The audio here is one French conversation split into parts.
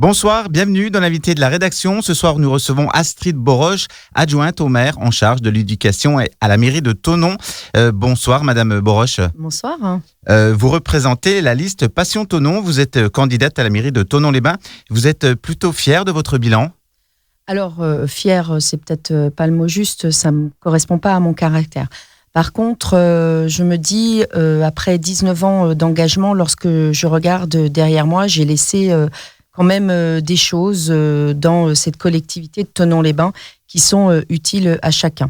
Bonsoir, bienvenue dans l'invité de la rédaction. Ce soir, nous recevons Astrid Boroche, adjointe au maire en charge de l'éducation à la mairie de Thonon. Bonsoir, Madame Boroche. Bonsoir. Vous représentez la liste Passion Thonon. Vous êtes candidate à la mairie de Thonon-les-Bains. Vous êtes plutôt fière de votre bilan ? Alors, fière, c'est peut-être pas le mot juste, ça ne me correspond pas à mon caractère. Par contre, je me dis, après 19 ans d'engagement, lorsque je regarde derrière moi, j'ai laissé quand même des choses dans cette collectivité de Thonon-les-Bains qui sont utiles à chacun.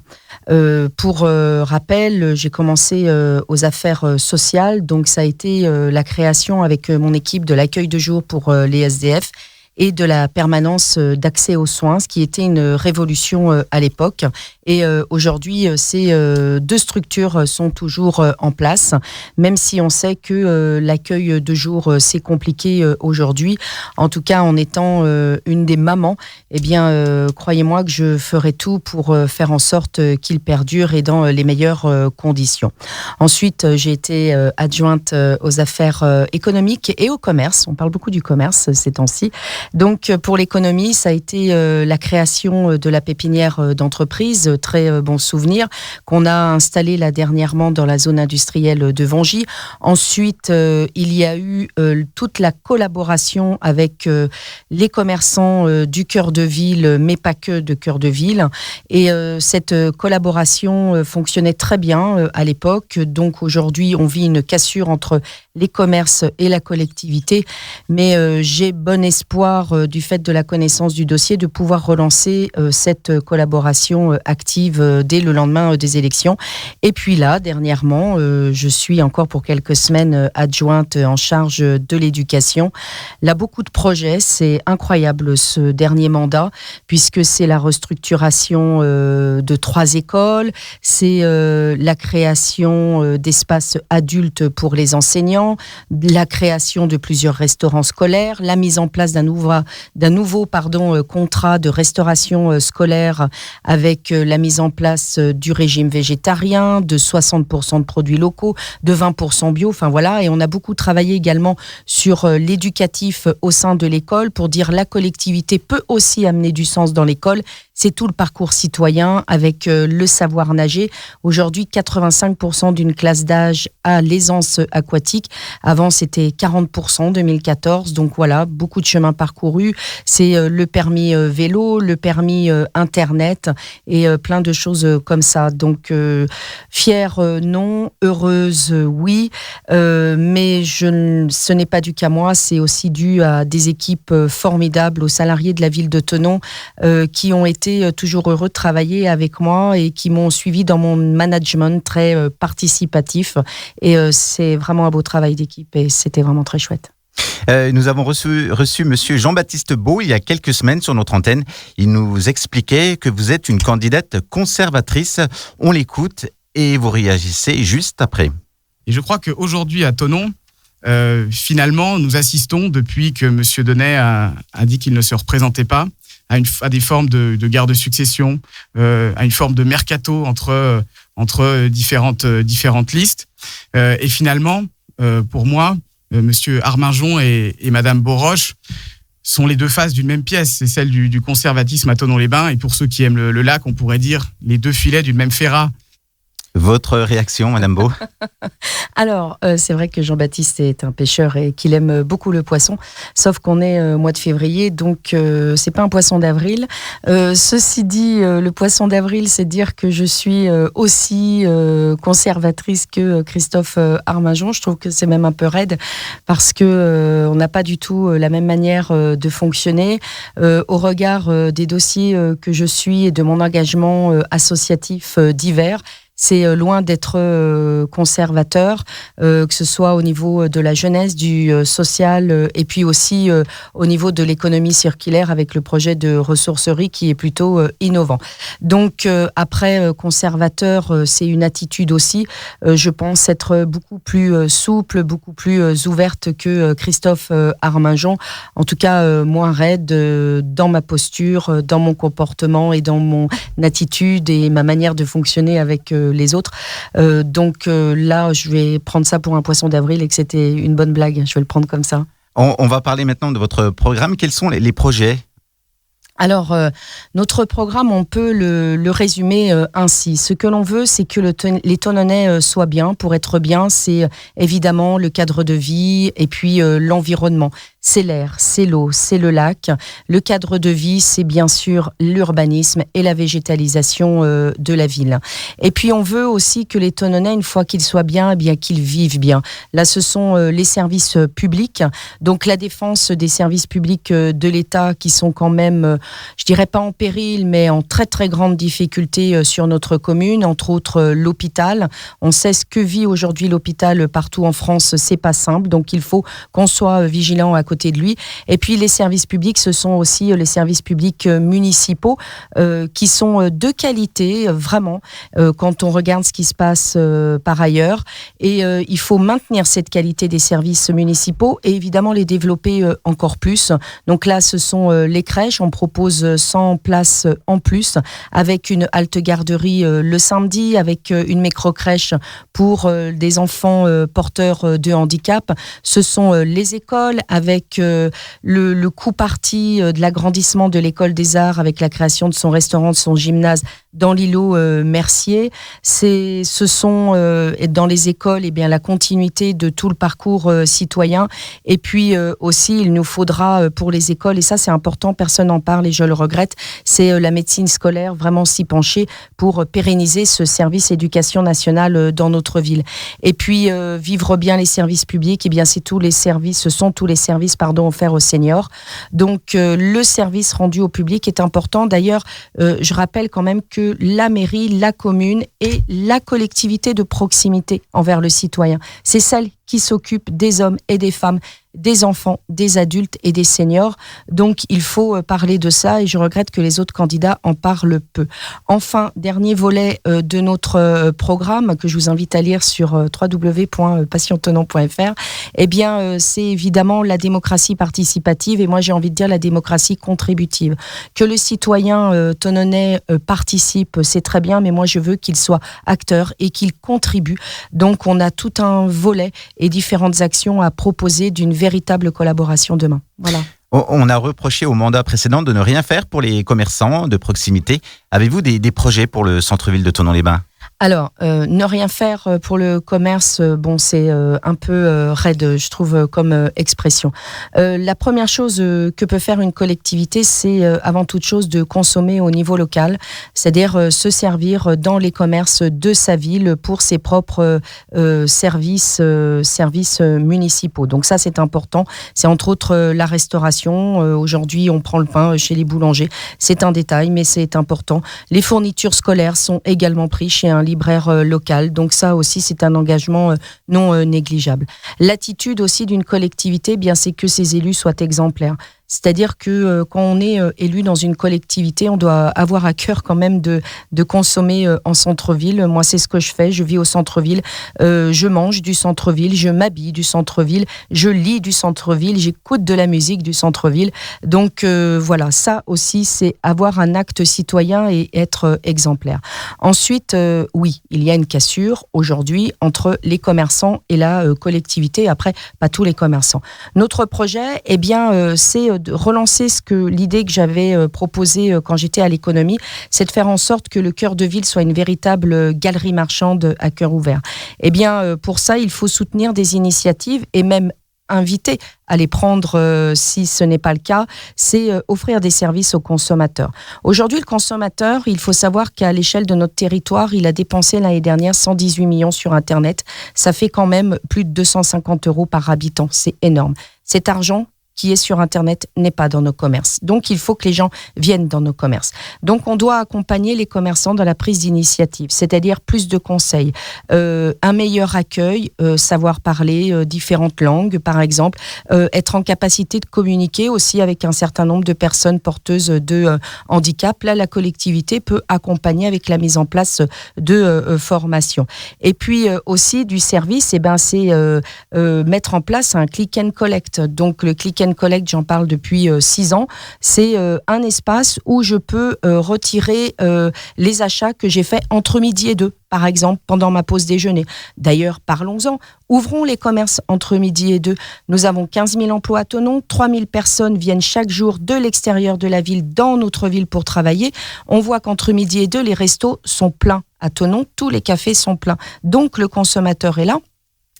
Pour rappel, j'ai commencé aux affaires sociales, donc ça a été la création avec mon équipe de l'accueil de jour pour les SDF et de la permanence d'accès aux soins, ce qui était une révolution à l'époque. Et aujourd'hui, ces deux structures sont toujours en place, même si on sait que l'accueil de jour, c'est compliqué aujourd'hui. En tout cas, en étant une des mamans, eh bien, croyez-moi que je ferai tout pour faire en sorte qu'il perdure et dans les meilleures conditions. Ensuite, j'ai été adjointe aux affaires économiques et au commerce. On parle beaucoup du commerce ces temps-ci. Donc, pour l'économie, ça a été la création de la pépinière d'entreprise, très bon souvenir, qu'on a installée là dernièrement dans la zone industrielle de Vangy. Ensuite, il y a eu toute la collaboration avec les commerçants du cœur de ville, mais pas que de cœur de ville. Et cette collaboration fonctionnait très bien à l'époque. Donc, aujourd'hui, on vit une cassure entre les commerces et la collectivité. Mais j'ai bon espoir du fait de la connaissance du dossier de pouvoir relancer cette collaboration active dès le lendemain des élections. Et puis là, dernièrement, je suis encore pour quelques semaines adjointe en charge de l'éducation. Là, beaucoup de projets, c'est incroyable ce dernier mandat, puisque c'est la restructuration de 3 écoles, c'est la création d'espaces adultes pour les enseignants, la création de plusieurs restaurants scolaires, la mise en place d'un nouveau contrat de restauration scolaire avec la mise en place du régime végétarien, de 60% de produits locaux, de 20% bio, enfin voilà. Et on a beaucoup travaillé également sur l'éducatif au sein de l'école pour dire la collectivité peut aussi amener du sens dans l'école. C'est tout le parcours citoyen avec le savoir nager. Aujourd'hui, 85% d'une classe d'âge a l'aisance aquatique. Avant, c'était 40% en 2014. Donc voilà, beaucoup de chemin parcouru. C'est le permis vélo, le permis Internet et plein de choses comme ça. Donc, fière, non. Heureuse, oui. Mais ce n'est pas dû qu'à moi. C'est aussi dû à des équipes formidables, aux salariés de la ville de Thonon qui ont été toujours heureux de travailler avec moi et qui m'ont suivi dans mon management très participatif. Et c'est vraiment un beau travail d'équipe et c'était vraiment très chouette. Nous avons reçu Monsieur Jean-Baptiste Beau il y a quelques semaines sur notre antenne. Il nous expliquait que vous êtes une candidate conservatrice. On l'écoute et vous réagissez juste après. Et je crois qu'aujourd'hui à Thonon, finalement, nous assistons, depuis que Monsieur Denay a dit qu'il ne se représentait pas, à des formes de guerre de succession, à une forme de mercato entre différentes listes. Et finalement, pour moi, Monsieur Arminjon et Madame Boroche sont les deux faces d'une même pièce. C'est celle du conservatisme à Thonon-les-Bains. Et pour ceux qui aiment le lac, on pourrait dire les deux filets d'une même ferra. Votre réaction, Madame Beau ? Alors, c'est vrai que Jean-Baptiste est un pêcheur et qu'il aime beaucoup le poisson, sauf qu'on est au mois de février, donc c'est pas un poisson d'avril. Ceci dit, le poisson d'avril, c'est dire que je suis aussi conservatrice que Christophe Arminjon. Je trouve que c'est même un peu raide parce que on n'a pas du tout la même manière de fonctionner. Au regard des dossiers que je suis et de mon engagement associatif divers, c'est loin d'être conservateur, que ce soit au niveau de la jeunesse, du social, et puis aussi au niveau de l'économie circulaire avec le projet de ressourcerie qui est plutôt innovant. Donc après, conservateur, c'est une attitude aussi. Je pense être beaucoup plus souple, beaucoup plus ouverte que Christophe Arminjon. En tout cas, moins raide dans ma posture, dans mon comportement et dans mon attitude et ma manière de fonctionner avec les autres. Donc là, je vais prendre ça pour un poisson d'avril et que c'était une bonne blague. Je vais le prendre comme ça. On va parler maintenant de votre programme. Quels sont les projets ? Alors, notre programme, on peut le résumer ainsi. Ce que l'on veut, c'est que les Thononnais soient bien. Pour être bien, c'est évidemment le cadre de vie et puis l'environnement. C'est l'air, c'est l'eau, c'est le lac. Le cadre de vie, c'est bien sûr l'urbanisme et la végétalisation de la ville. Et puis, on veut aussi que les Thononnais, une fois qu'ils soient bien, eh bien qu'ils vivent bien. Là, ce sont les services publics. Donc, la défense des services publics de l'État qui sont quand même, je dirais pas en péril, mais en très, très grande difficulté sur notre commune. Entre autres, l'hôpital. On sait ce que vit aujourd'hui l'hôpital partout en France. C'est pas simple. Donc, il faut qu'on soit vigilant à côté de lui. Et puis les services publics, ce sont aussi les services publics municipaux qui sont de qualité, vraiment, quand on regarde ce qui se passe par ailleurs. Et il faut maintenir cette qualité des services municipaux et évidemment les développer encore plus. Donc là, ce sont les crèches. On propose 100 places en plus avec une halte garderie le samedi, avec une micro-crèche pour des enfants porteurs de handicap. Ce sont les écoles avec le coût parti de l'agrandissement de l'école des arts avec la création de son restaurant, de son gymnase dans l'îlot Mercier. Ce sont dans les écoles la continuité de tout le parcours citoyen. Et puis aussi, il nous faudra pour les écoles, et ça c'est important, personne n'en parle et je le regrette, c'est la médecine scolaire, vraiment s'y pencher pour pérenniser ce service éducation nationale dans notre ville. Et puis vivre bien les services publics, ce sont tous les services offerts aux seniors. Donc le service rendu au public est important. D'ailleurs, je rappelle quand même que la mairie, la commune et la collectivité de proximité envers le citoyen, c'est celle qui s'occupe des hommes et des femmes, des enfants, des adultes et des seniors. Donc, il faut parler de ça et je regrette que les autres candidats en parlent peu. Enfin, dernier volet de notre programme que je vous invite à lire sur www.passiontenant.fr, c'est évidemment la démocratie participative et moi, j'ai envie de dire la démocratie contributive. Que le citoyen thononnais participe, c'est très bien, mais moi, je veux qu'il soit acteur et qu'il contribue. Donc, on a tout un volet et différentes actions à proposer d'une véritable collaboration demain. Voilà. On a reproché au mandat précédent de ne rien faire pour les commerçants de proximité. Avez-vous des projets pour le centre-ville de Thonon-les-Bains ? Alors, ne rien faire pour le commerce, c'est un peu raide, je trouve, comme expression. La première chose que peut faire une collectivité, c'est avant toute chose de consommer au niveau local, c'est-à-dire se servir dans les commerces de sa ville pour ses propres services municipaux. Donc ça, c'est important. C'est entre autres la restauration. Aujourd'hui, on prend le pain chez les boulangers. C'est un détail, mais c'est important. Les fournitures scolaires sont également prises chez un libraire local. Donc ça aussi, c'est un engagement non négligeable. L'attitude aussi d'une collectivité, c'est que ses élus soient exemplaires. C'est-à-dire que quand on est élu dans une collectivité, on doit avoir à cœur quand même de consommer en centre-ville. Moi, c'est ce que je fais. Je vis au centre-ville. Je mange du centre-ville. Je m'habille du centre-ville. Je lis du centre-ville. J'écoute de la musique du centre-ville. Donc voilà, ça aussi, c'est avoir un acte citoyen et être exemplaire. Ensuite, oui, il y a une cassure aujourd'hui entre les commerçants et la collectivité. Après, pas tous les commerçants. Notre projet, c'est de relancer l'idée que j'avais proposée quand j'étais à l'économie, c'est de faire en sorte que le cœur de ville soit une véritable galerie marchande à cœur ouvert. Pour ça, il faut soutenir des initiatives et même inviter à les prendre si ce n'est pas le cas, c'est offrir des services aux consommateurs. Aujourd'hui, le consommateur, il faut savoir qu'à l'échelle de notre territoire, il a dépensé l'année dernière 118 millions sur Internet. Ça fait quand même plus de 250 € par habitant. C'est énorme. Cet argent qui est sur Internet n'est pas dans nos commerces. Donc, il faut que les gens viennent dans nos commerces. Donc, on doit accompagner les commerçants dans la prise d'initiative, c'est-à-dire plus de conseils, un meilleur accueil, savoir parler différentes langues, par exemple, être en capacité de communiquer aussi avec un certain nombre de personnes porteuses de handicap. Là, la collectivité peut accompagner avec la mise en place de formations. Et puis, aussi, du service, c'est mettre en place un click and collect. Donc, le click Collect, j'en parle depuis 6 ans. C'est un espace où je peux retirer les achats que j'ai faits entre midi et 2, par exemple, pendant ma pause déjeuner. D'ailleurs, parlons-en. Ouvrons les commerces entre midi et 2. Nous avons 15 000 emplois à Thonon. 3 000 personnes viennent chaque jour de l'extérieur de la ville dans notre ville pour travailler. On voit qu'entre midi et 2, les restos sont pleins. À Thonon, tous les cafés sont pleins. Donc, le consommateur est là.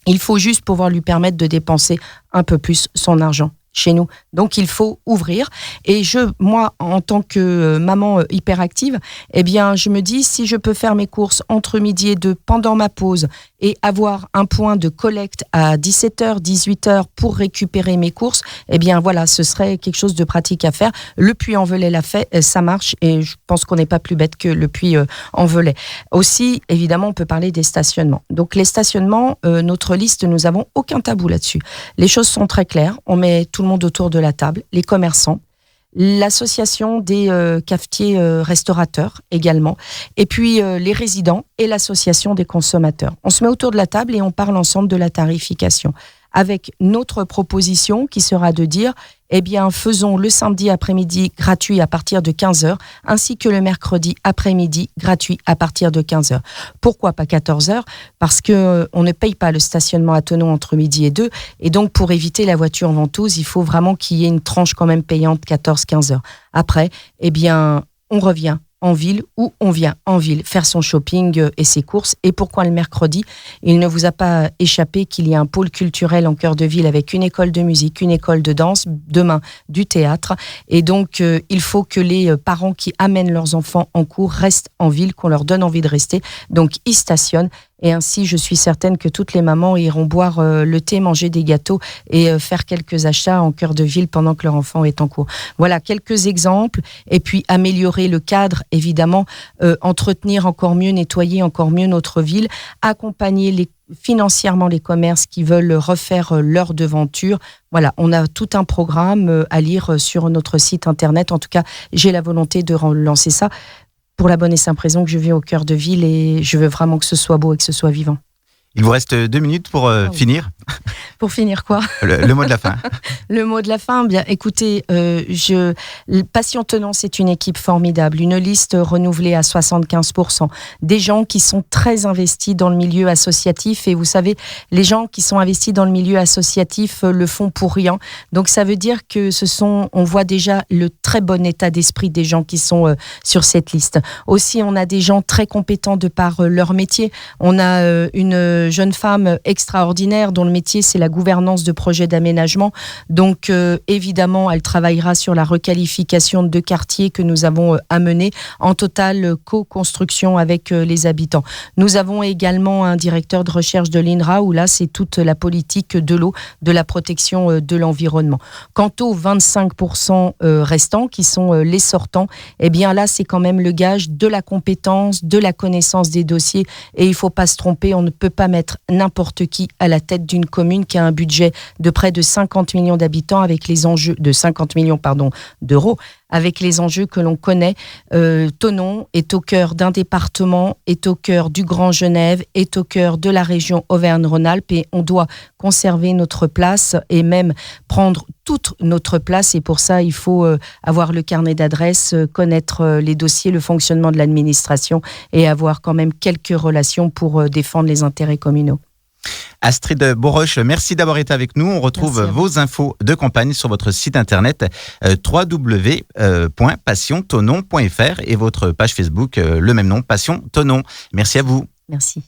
Il faut juste pouvoir lui permettre de dépenser un peu plus son argent chez nous. Donc, il faut ouvrir. Et moi, en tant que maman hyperactive, eh bien, je me dis, si je peux faire mes courses entre midi et 2 pendant ma pause et avoir un point de collecte à 17h, 18h pour récupérer mes courses, eh bien, voilà, ce serait quelque chose de pratique à faire. Le Puy-en-Velay l'a fait, ça marche et je pense qu'on n'est pas plus bête que le Puy-en-Velay. Aussi, évidemment, on peut parler des stationnements. Donc, les stationnements, notre liste, nous n'avons aucun tabou là-dessus. Les choses sont très claires. On met tout le monde autour de la table, les commerçants, l'association des cafetiers restaurateurs également, et puis les résidents et l'association des consommateurs. On se met autour de la table et on parle ensemble de la tarification, avec notre proposition qui sera de dire, eh bien, faisons le samedi après-midi gratuit à partir de 15h, ainsi que le mercredi après-midi gratuit à partir de 15h. Pourquoi pas 14h ? Parce que on ne paye pas le stationnement à Thonon entre midi et 2, et donc pour éviter la voiture ventouse, il faut vraiment qu'il y ait une tranche quand même payante 14-15h. Après, eh bien, on revient en ville ou on vient en ville faire son shopping et ses courses. Et pourquoi le mercredi ? Il ne vous a pas échappé qu'il y a un pôle culturel en cœur de ville avec une école de musique, une école de danse, demain du théâtre. Et donc, il faut que les parents qui amènent leurs enfants en cours restent en ville, qu'on leur donne envie de rester. Donc, ils stationnent. Et ainsi, je suis certaine que toutes les mamans iront boire le thé, manger des gâteaux et faire quelques achats en cœur de ville pendant que leur enfant est en cours. Voilà, quelques exemples. Et puis, améliorer le cadre, évidemment, entretenir encore mieux, nettoyer encore mieux notre ville, accompagner financièrement les commerces qui veulent refaire leur devanture. Voilà, on a tout un programme à lire sur notre site internet. En tout cas, j'ai la volonté de lancer ça, pour la bonne et simple raison que je vis au cœur de ville et je veux vraiment que ce soit beau et que ce soit vivant. Il vous reste 2 minutes pour finir. Pour finir quoi ? Le mot de la fin. Le mot de la fin, bien écoutez, Passion Thonon, c'est une équipe formidable, une liste renouvelée à 75%, des gens qui sont très investis dans le milieu associatif et vous savez, les gens qui sont investis dans le milieu associatif le font pour rien. Donc ça veut dire que on voit déjà le très bon état d'esprit des gens qui sont sur cette liste. Aussi, on a des gens très compétents de par leur métier. On a une jeune femme extraordinaire dont le métier c'est la gouvernance de projets d'aménagement. Donc évidemment, elle travaillera sur la requalification de 2 quartiers que nous avons amenés en totale co-construction avec les habitants. Nous avons également un directeur de recherche de l'INRA où là c'est toute la politique de l'eau, de la protection de l'environnement. Quant aux 25% restants qui sont les sortants, eh bien là c'est quand même le gage de la compétence, de la connaissance des dossiers et il ne faut pas se tromper, on ne peut pas mettre n'importe qui à la tête d'une commune qui a un budget de près de 50 millions d'habitants avec les enjeux de 50 millions d'euros avec les enjeux que l'on connaît. Thonon est au cœur d'un département, est au cœur du Grand Genève, est au cœur de la région Auvergne-Rhône-Alpes et on doit conserver notre place et même prendre toute notre place et pour ça il faut avoir le carnet d'adresses, connaître les dossiers, le fonctionnement de l'administration et avoir quand même quelques relations pour défendre les intérêts communaux. Astrid Boroche, merci d'avoir été avec nous. On retrouve vos infos de campagne sur votre site internet www.passionthonon.fr et votre page Facebook, le même nom, Passion Thonon. Merci à vous. Merci.